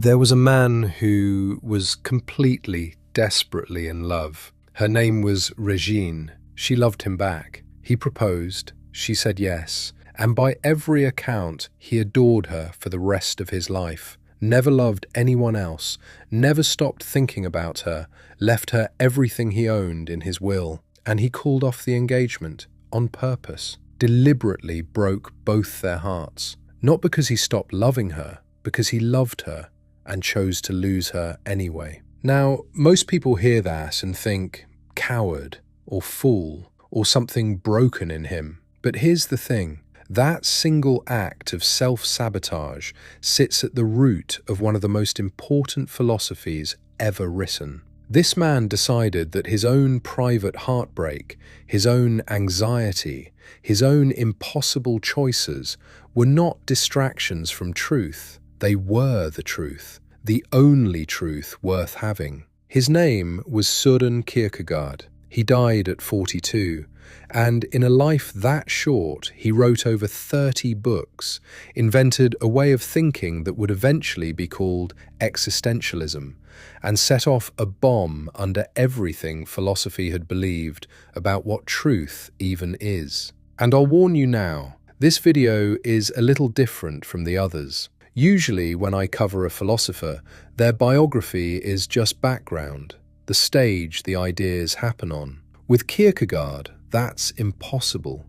There was a man who was completely, desperately in love. Her name was Regine. She loved him back. He proposed. She said yes. And by every account, he adored her for the rest of his life. Never loved anyone else, never stopped thinking about her, left her everything he owned in his will. And he called off the engagement on purpose, deliberately broke both their hearts. Not because he stopped loving her, because he loved her and chose to lose her anyway. Now, most people hear that and think coward or fool or something broken in him. But here's the thing. That single act of self-sabotage sits at the root of one of the most important philosophies ever written. This man decided that his own private heartbreak, his own anxiety, his own impossible choices were not distractions from truth. They were the truth, the only truth worth having. His name was Søren Kierkegaard. He died at 42, and in a life that short, he wrote over 30 books, invented a way of thinking that would eventually be called existentialism, and set off a bomb under everything philosophy had believed about what truth even is. And I'll warn you now, this video is a little different from the others. Usually when I cover a philosopher, their biography is just background, the stage the ideas happen on. With Kierkegaard, that's impossible,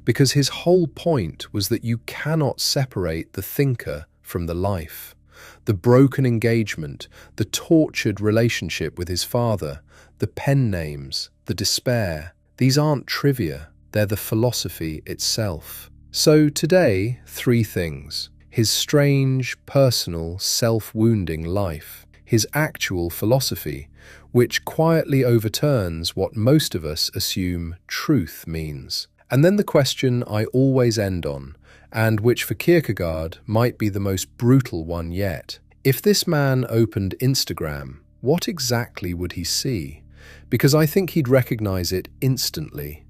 because his whole point was that you cannot separate the thinker from the life. The broken engagement, the tortured relationship with his father, the pen names, the despair, these aren't trivia, they're the philosophy itself. So today, 3 things. His strange, personal, self-wounding life, his actual philosophy, which quietly overturns what most of us assume truth means. And then the question I always end on, and which for Kierkegaard might be the most brutal one yet. If this man opened Instagram, what exactly would he see? Because I think he'd recognize it instantly.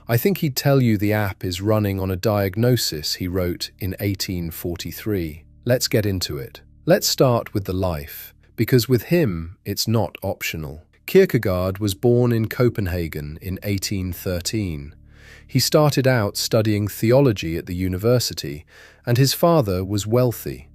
I think he'd tell you the app is running on a diagnosis he wrote in 1843. Let's get into it. Let's start with the life, because with him, it's not optional. Kierkegaard was born in Copenhagen in 1813. He started out studying theology at the university, and his father was wealthy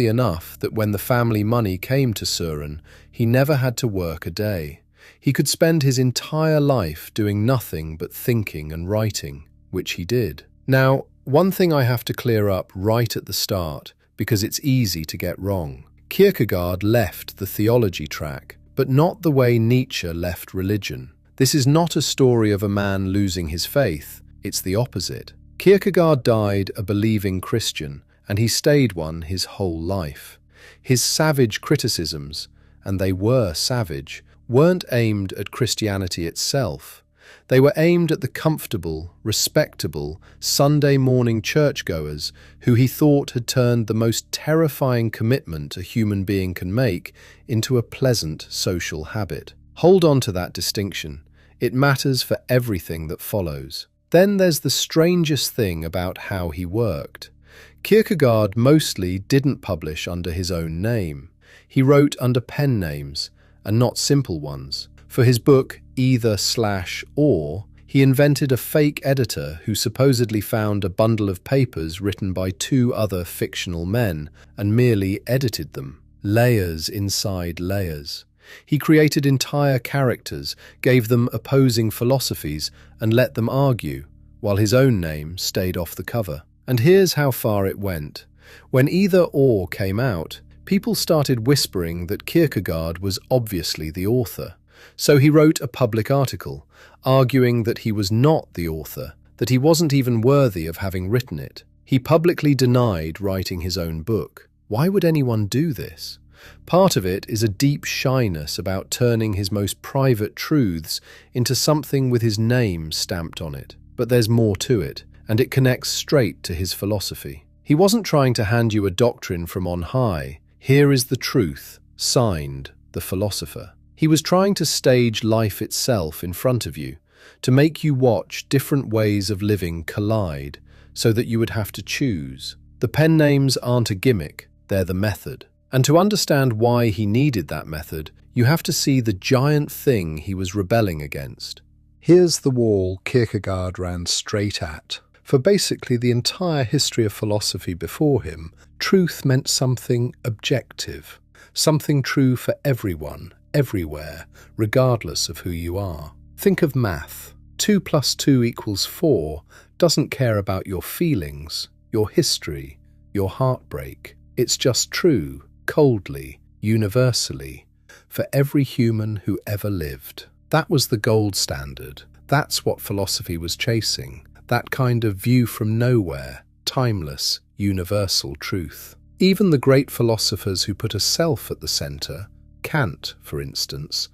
enough that when the family money came to Søren, he never had to work a day. He could spend his entire life doing nothing but thinking and writing, which he did. Now, one thing I have to clear up right at the start, because it's easy to get wrong. Kierkegaard left the theology track, but not the way Nietzsche left religion. This is not a story of a man losing his faith, it's the opposite. Kierkegaard died a believing Christian, and he stayed one his whole life. His savage criticisms, and they were savage, weren't aimed at Christianity itself. They were aimed at the comfortable, respectable, Sunday morning churchgoers who he thought had turned the most terrifying commitment a human being can make into a pleasant social habit. Hold on to that distinction. It matters for everything that follows. Then there's the strangest thing about how he worked. Kierkegaard mostly didn't publish under his own name. He wrote under pen names, and not simple ones. For his book, Either/Or, he invented a fake editor who supposedly found a bundle of papers written by 2 other fictional men and merely edited them. Layers inside layers. He created entire characters, gave them opposing philosophies, and let them argue, while his own name stayed off the cover. And here's how far it went. When Either/Or came out, people started whispering that Kierkegaard was obviously the author. So he wrote a public article, arguing that he was not the author, that he wasn't even worthy of having written it. He publicly denied writing his own book. Why would anyone do this? Part of it is a deep shyness about turning his most private truths into something with his name stamped on it. But there's more to it, and it connects straight to his philosophy. He wasn't trying to hand you a doctrine from on high. Here is the truth, signed, the philosopher. He was trying to stage life itself in front of you, to make you watch different ways of living collide, so that you would have to choose. The pen names aren't a gimmick, they're the method. And to understand why he needed that method, you have to see the giant thing he was rebelling against. Here's the wall Kierkegaard ran straight at. For basically the entire history of philosophy before him, truth meant something objective, something true for everyone, everywhere, regardless of who you are. Think of math. 2 + 2 = 4 doesn't care about your feelings, your history, your heartbreak. It's just true, coldly, universally, for every human who ever lived. That was the gold standard. That's what philosophy was chasing. That kind of view from nowhere, timeless, universal truth. Even the great philosophers who put a self at the center, Kant, for instance,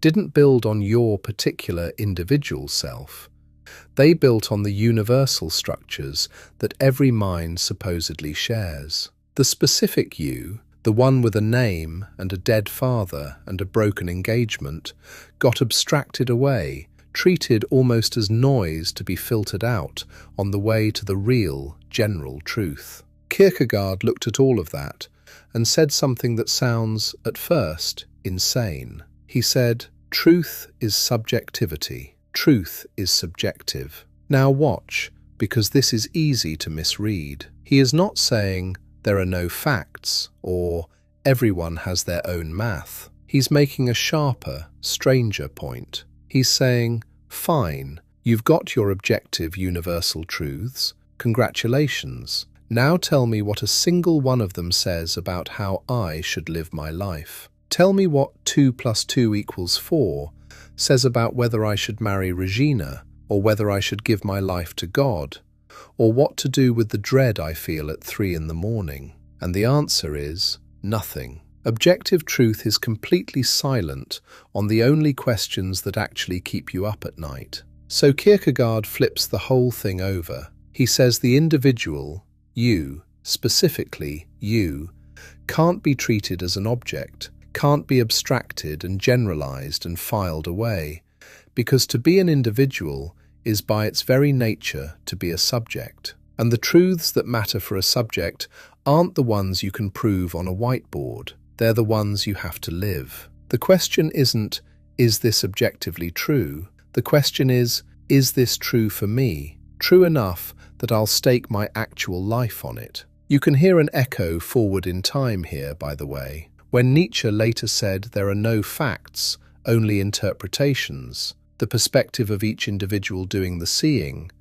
didn't build on your particular individual self. They built on the universal structures that every mind supposedly shares. The specific you, the one with a name and a dead father and a broken engagement, got abstracted away, treated almost as noise to be filtered out on the way to the real, general truth. Kierkegaard looked at all of that and said something that sounds, at first, insane. He said, "Truth is subjectivity. Truth is subjective." Now watch, because this is easy to misread. He is not saying there are no facts or everyone has their own math. He's making a sharper, stranger point. He's saying, fine, you've got your objective universal truths. Congratulations. Now tell me what a single one of them says about how I should live my life. Tell me what 2 + 2 = 4 says about whether I should marry Regina, or whether I should give my life to God, or what to do with the dread I feel at 3 in the morning. And the answer is nothing. Objective truth is completely silent on the only questions that actually keep you up at night. So Kierkegaard flips the whole thing over. He says the individual, you, specifically you, can't be treated as an object, can't be abstracted and generalized and filed away, because to be an individual is by its very nature to be a subject. And the truths that matter for a subject aren't the ones you can prove on a whiteboard. They're the ones you have to live. The question isn't, is this objectively true? The question is this true for me? True enough that I'll stake my actual life on it. You can hear an echo forward in time here, by the way. When Nietzsche later said there are no facts, only interpretations, the perspective of each individual doing the seeing,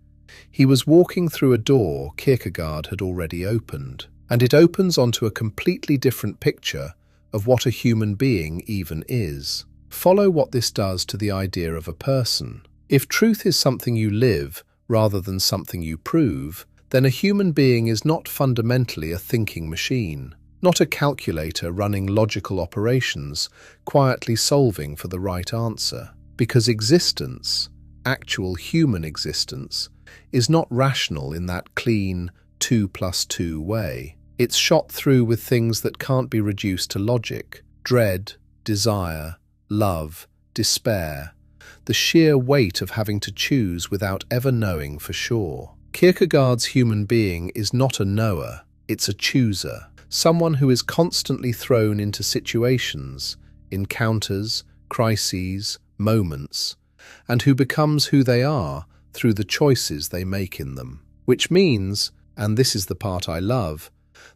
he was walking through a door Kierkegaard had already opened. And it opens onto a completely different picture of what a human being even is. Follow what this does to the idea of a person. If truth is something you live rather than something you prove, then a human being is not fundamentally a thinking machine, not a calculator running logical operations, quietly solving for the right answer. Because existence, actual human existence, is not rational in that clean 2 + 2 way. It's shot through with things that can't be reduced to logic: dread, desire, love, despair, the sheer weight of having to choose without ever knowing for sure. Kierkegaard's human being is not a knower, it's a chooser, someone who is constantly thrown into situations, encounters, crises, moments, and who becomes who they are through the choices they make in them. Which means, and this is the part I love,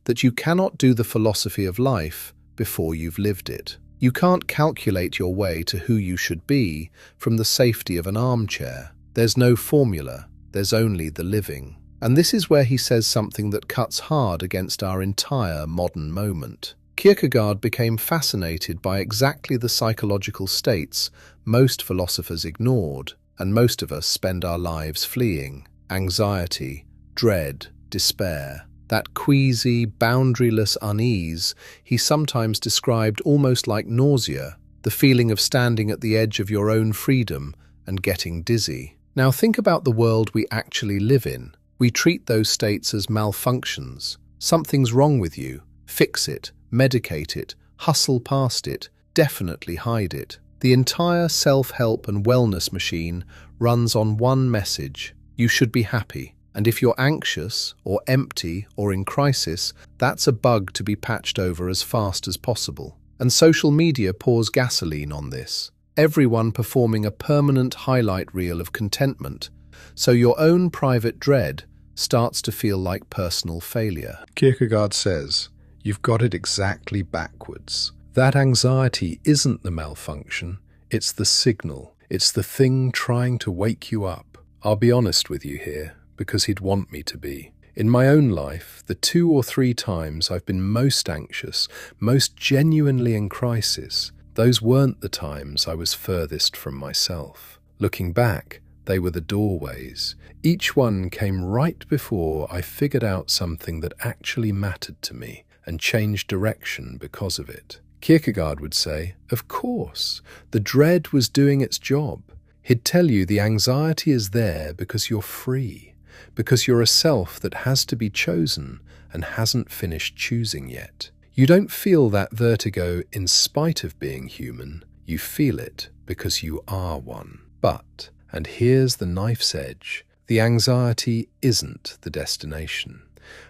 that you cannot do the philosophy of life before you've lived it. You can't calculate your way to who you should be from the safety of an armchair. There's no formula, there's only the living. And this is where he says something that cuts hard against our entire modern moment. Kierkegaard became fascinated by exactly the psychological states most philosophers ignored, and most of us spend our lives fleeing: anxiety, dread, despair. That queasy, boundaryless unease he sometimes described almost like nausea, the feeling of standing at the edge of your own freedom and getting dizzy. Now think about the world we actually live in. We treat those states as malfunctions. Something's wrong with you. Fix it, medicate it, hustle past it, definitely hide it. The entire self-help and wellness machine runs on one message: you should be happy. And if you're anxious or empty or in crisis, that's a bug to be patched over as fast as possible. And social media pours gasoline on this, everyone performing a permanent highlight reel of contentment, so your own private dread starts to feel like personal failure. Kierkegaard says, "You've got it exactly backwards. That anxiety isn't the malfunction, it's the signal. It's the thing trying to wake you up." I'll be honest with you here, because he'd want me to be. In my own life, the 2 or 3 times I've been most anxious, most genuinely in crisis, those weren't the times I was furthest from myself. Looking back, they were the doorways. Each one came right before I figured out something that actually mattered to me and changed direction because of it. Kierkegaard would say, of course, the dread was doing its job. He'd tell you the anxiety is there because you're free, because you're a self that has to be chosen and hasn't finished choosing yet. You don't feel that vertigo in spite of being human, you feel it because you are one. But, and here's the knife's edge, the anxiety isn't the destination.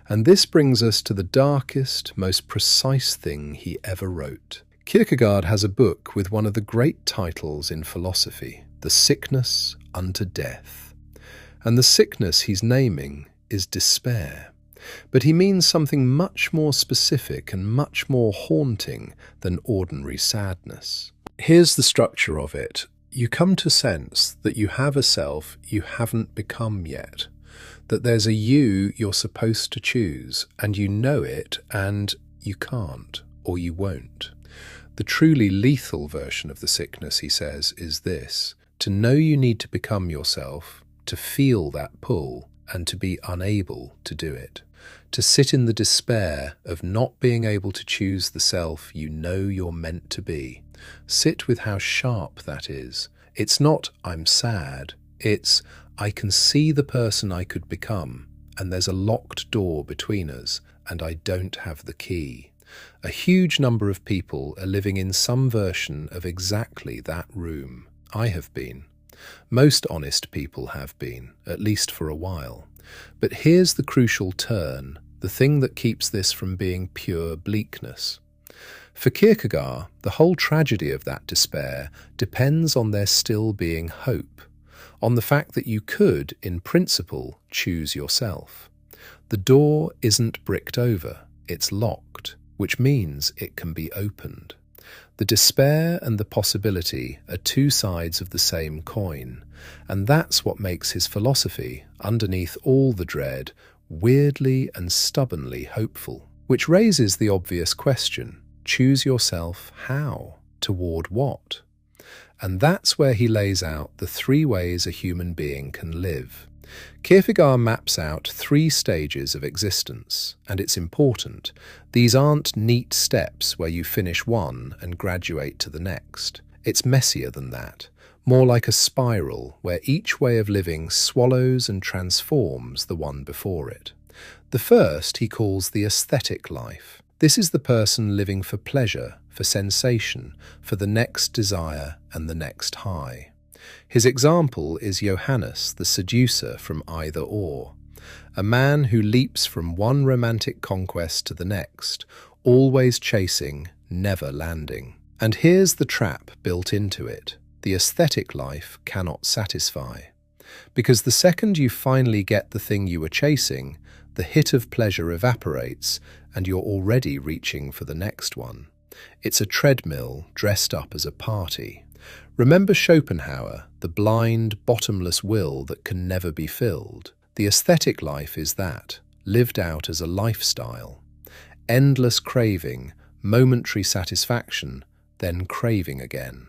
And this brings us to the darkest, most precise thing he ever wrote. Kierkegaard has a book with one of the great titles in philosophy, The Sickness Unto Death. And the sickness he's naming is despair. But he means something much more specific and much more haunting than ordinary sadness. Here's the structure of it. You come to sense that you have a self you haven't become yet, that there's a you you're supposed to choose, and you know it, and you can't, or you won't. The truly lethal version of the sickness, he says, is this: to know you need to become yourself, to feel that pull, and to be unable to do it. To sit in the despair of not being able to choose the self you know you're meant to be. Sit with how sharp that is. It's not, I'm sad. It's, I can see the person I could become, and there's a locked door between us, and I don't have the key. A huge number of people are living in some version of exactly that room. I have been. Most honest people have been, at least for a while. But here's the crucial turn, the thing that keeps this from being pure bleakness. For Kierkegaard, the whole tragedy of that despair depends on there still being hope, on the fact that you could, in principle, choose yourself. The door isn't bricked over, it's locked, which means it can be opened. The despair and the possibility are 2 sides of the same coin, and that's what makes his philosophy, underneath all the dread, weirdly and stubbornly hopeful. Which raises the obvious question, choose yourself how? Toward what? And that's where he lays out the 3 ways a human being can live. Kierkegaard maps out 3 stages of existence, and it's important. These aren't neat steps where you finish one and graduate to the next. It's messier than that, more like a spiral where each way of living swallows and transforms the one before it. The first he calls the aesthetic life. This is the person living for pleasure, for sensation, for the next desire and the next high. His example is Johannes, the seducer from Either Or, a man who leaps from one romantic conquest to the next, always chasing, never landing. And here's the trap built into it. The aesthetic life cannot satisfy. Because the second you finally get the thing you were chasing, the hit of pleasure evaporates and you're already reaching for the next one. It's a treadmill dressed up as a party. Remember Schopenhauer, the blind, bottomless will that can never be filled? The aesthetic life is that, lived out as a lifestyle. Endless craving, momentary satisfaction, then craving again.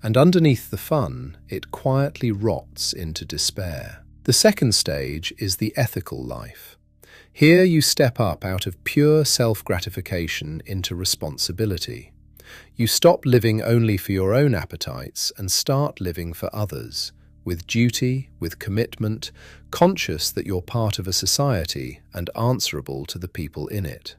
And underneath the fun, it quietly rots into despair. The second stage is the ethical life. Here you step up out of pure self-gratification into responsibility. You stop living only for your own appetites and start living for others, with duty, with commitment, conscious that you're part of a society and answerable to the people in it.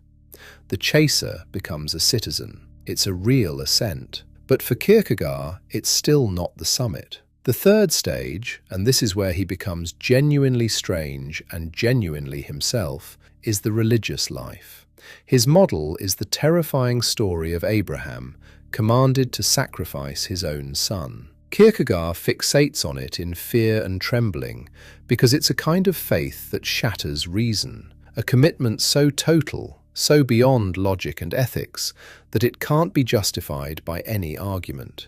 The chaser becomes a citizen. It's a real ascent. But for Kierkegaard, it's still not the summit. The The third stage, and this is where he becomes genuinely strange and genuinely himself, is the religious life. His model is the terrifying story of Abraham, commanded to sacrifice his own son. Kierkegaard fixates on it in Fear and Trembling because it's a kind of faith that shatters reason, a commitment so total, so beyond logic and ethics, that it can't be justified by any argument.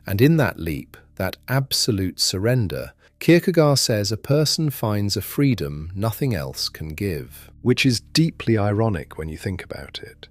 And in that leap, that absolute surrender, Kierkegaard says a person finds a freedom nothing else can give, which is deeply ironic when you think about it.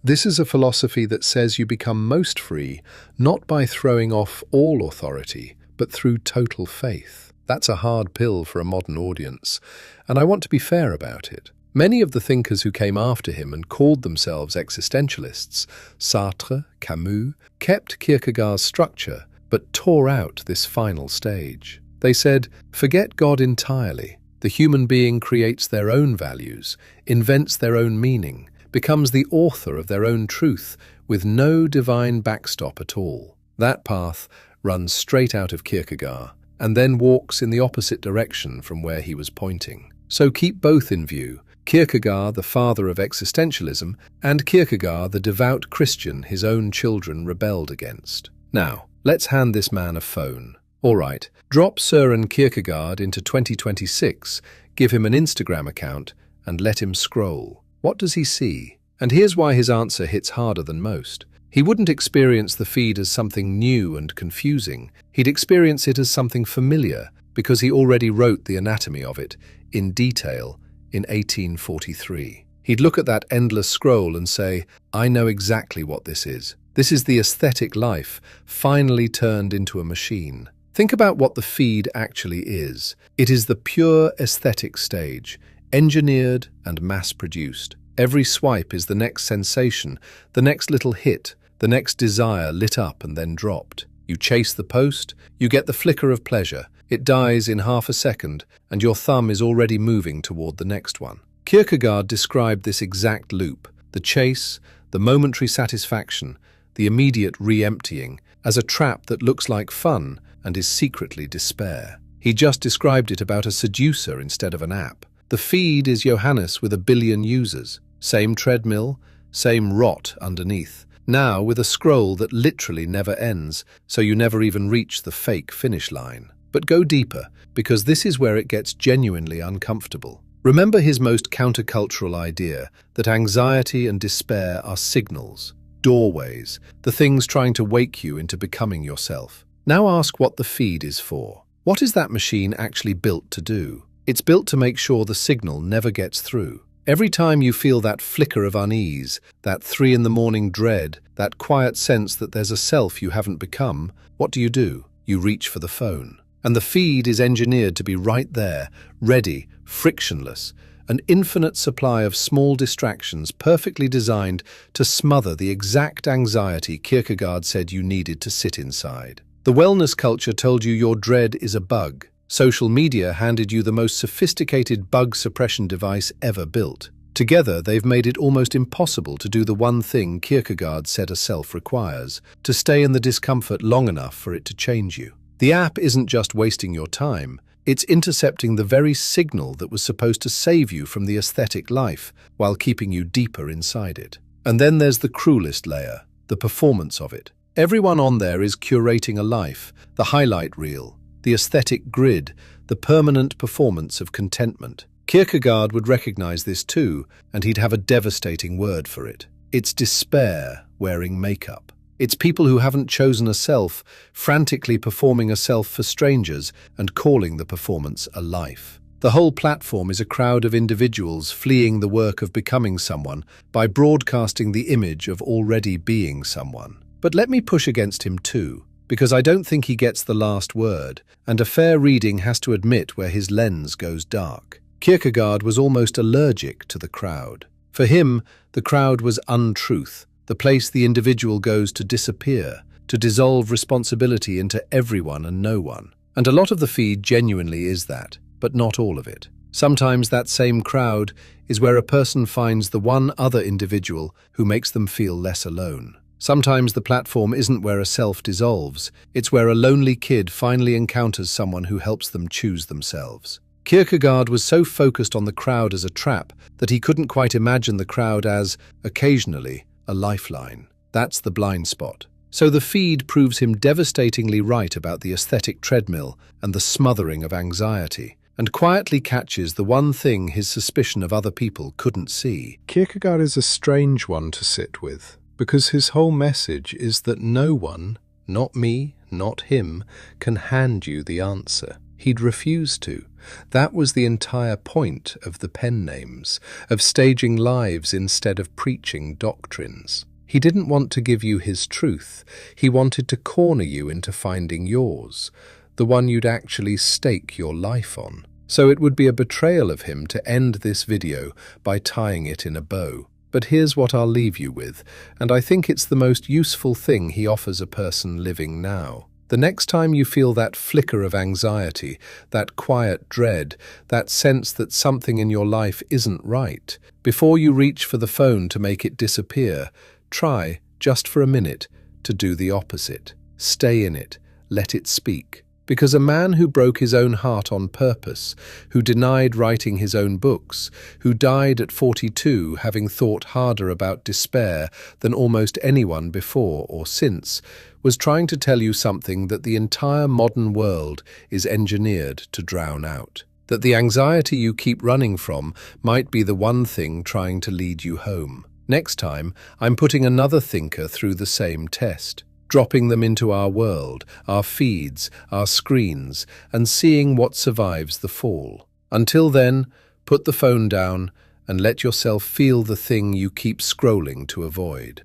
This is a philosophy that says you become most free not by throwing off all authority, but through total faith. That's a hard pill for a modern audience, and I want to be fair about it. Many of the thinkers who came after him and called themselves existentialists, Sartre, Camus, kept Kierkegaard's structure, but tore out this final stage. They said, forget God entirely. The human being creates their own values, invents their own meaning, becomes the author of their own truth with no divine backstop at all. That path runs straight out of Kierkegaard and then walks in the opposite direction from where he was pointing. So keep both in view, Kierkegaard, the father of existentialism, and Kierkegaard, the devout Christian his own children rebelled against. Now, let's hand this man a phone. All right, drop Søren Kierkegaard into 2026, give him an Instagram account, and let him scroll. What does he see? And here's why his answer hits harder than most. He wouldn't experience the feed as something new and confusing. He'd experience it as something familiar, because he already wrote the anatomy of it, in detail, in 1843. He'd look at that endless scroll and say, I know exactly what this is. This is the aesthetic life, finally turned into a machine. Think about what the feed actually is. It is the pure aesthetic stage, engineered and mass-produced. Every swipe is the next sensation, the next little hit, the next desire lit up and then dropped. You chase the post, you get the flicker of pleasure. It dies in half a second, and your thumb is already moving toward the next one. Kierkegaard described this exact loop, the chase, the momentary satisfaction, the immediate re-emptying, as a trap that looks like fun and is secretly despair. He just described it about a seducer instead of an app. The feed is Johannes with 1 billion users. Same treadmill, same rot underneath. Now with a scroll that literally never ends, so you never even reach the fake finish line. But go deeper, because this is where it gets genuinely uncomfortable. Remember his most countercultural idea, that anxiety and despair are signals, doorways, the things trying to wake you into becoming yourself. Now ask what the feed is for. What is that machine actually built to do? It's built to make sure the signal never gets through. Every time you feel that flicker of unease, that 3 a.m. dread, that quiet sense that there's a self you haven't become, what do? You reach for the phone. And the feed is engineered to be right there, ready, frictionless, an infinite supply of small distractions perfectly designed to smother the exact anxiety Kierkegaard said you needed to sit inside. The wellness culture told you your dread is a bug. Social media handed you the most sophisticated bug suppression device ever built. Together, they've made it almost impossible to do the one thing Kierkegaard said a self requires, to stay in the discomfort long enough for it to change you. The app isn't just wasting your time, it's intercepting the very signal that was supposed to save you from the aesthetic life while keeping you deeper inside it. And then there's the cruelest layer, the performance of it. Everyone on there is curating a life, the highlight reel, the aesthetic grid, the permanent performance of contentment. Kierkegaard would recognize this too, and he'd have a devastating word for it. It's despair wearing makeup. It's people who haven't chosen a self, frantically performing a self for strangers and calling the performance a life. The whole platform is a crowd of individuals fleeing the work of becoming someone by broadcasting the image of already being someone. But let me push against him too, because I don't think he gets the last word, and a fair reading has to admit where his lens goes dark. Kierkegaard was almost allergic to the crowd. For him, the crowd was untruth, the place the individual goes to disappear, to dissolve responsibility into everyone and no one. And a lot of the feed genuinely is that, but not all of it. Sometimes that same crowd is where a person finds the one other individual who makes them feel less alone. Sometimes the platform isn't where a self dissolves, it's where a lonely kid finally encounters someone who helps them choose themselves. Kierkegaard was so focused on the crowd as a trap that he couldn't quite imagine the crowd as, occasionally, a lifeline. That's the blind spot. So the feed proves him devastatingly right about the aesthetic treadmill and the smothering of anxiety, and quietly catches the one thing his suspicion of other people couldn't see. Kierkegaard is a strange one to sit with, because his whole message is that no one, not me, not him, can hand you the answer. He'd refuse to. That was the entire point of the pen names, of staging lives instead of preaching doctrines. He didn't want to give you his truth. He wanted to corner you into finding yours, the one you'd actually stake your life on. So it would be a betrayal of him to end this video by tying it in a bow. But here's what I'll leave you with, and I think it's the most useful thing he offers a person living now. The next time you feel that flicker of anxiety, that quiet dread, that sense that something in your life isn't right, before you reach for the phone to make it disappear, try, just for a minute, to do the opposite. Stay in it, let it speak. Because a man who broke his own heart on purpose, who denied writing his own books, who died at 42 having thought harder about despair than almost anyone before or since, was trying to tell you something that the entire modern world is engineered to drown out. That the anxiety you keep running from might be the one thing trying to lead you home. Next time, I'm putting another thinker through the same test, dropping them into our world, our feeds, our screens, and seeing what survives the fall. Until then, put the phone down and let yourself feel the thing you keep scrolling to avoid.